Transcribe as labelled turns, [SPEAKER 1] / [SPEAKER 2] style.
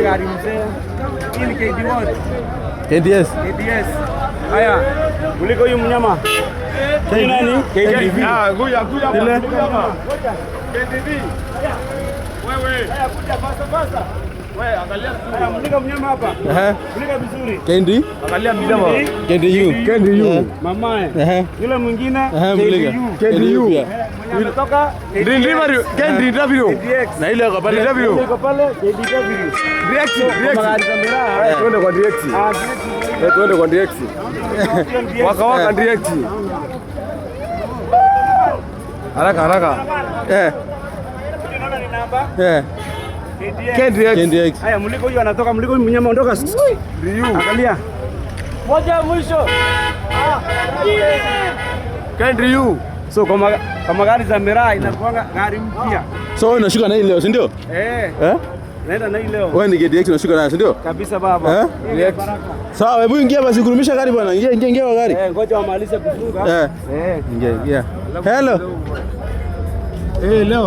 [SPEAKER 1] Gari mzee. Hii ni KD what?
[SPEAKER 2] KDS.
[SPEAKER 1] KDS. Haya. Kuliko huyu mnyama. Ni nani? KDV.
[SPEAKER 3] Kuja
[SPEAKER 1] Ile.
[SPEAKER 3] KDV. Wewe.
[SPEAKER 1] Haya kuja fasta. Wewe angalia vizuri. Haya mlika mnyama hapa. Mlika vizuri.
[SPEAKER 2] KD.
[SPEAKER 1] Angalia mnyama.
[SPEAKER 2] KDU.
[SPEAKER 1] KDU. Mamae. Yule mwingine
[SPEAKER 2] KDU.
[SPEAKER 1] Anatoka
[SPEAKER 3] Delivery, KDW.
[SPEAKER 1] na
[SPEAKER 3] ile kwa pale
[SPEAKER 1] KDW. Iko pale KDW.
[SPEAKER 3] Direct.
[SPEAKER 1] Kamera.
[SPEAKER 3] Twende kwa direct. Twende kwa direct. Waka direct. Haraka.
[SPEAKER 1] Unaona ni namba?
[SPEAKER 2] KDX.
[SPEAKER 1] Haya mliko huyu anatoka, mliko huyu mnyama ondoka. Angalia. Moja mwisho.
[SPEAKER 3] KDU.
[SPEAKER 1] So kama gari za miraa inakuwa gari mpya.
[SPEAKER 2] So wewe unashuka na hii leo, si ndio?
[SPEAKER 1] Naenda na hii leo.
[SPEAKER 2] Wewe ni KDX unashuka nayo, si ndio?
[SPEAKER 1] Kabisa baba.
[SPEAKER 2] Sawa, hebu ingia basi gurumisha gari bwana. Ingia kwa gari.
[SPEAKER 1] Ngoja wamalize kufunga.
[SPEAKER 2] Ingia. Hello.
[SPEAKER 1] Leo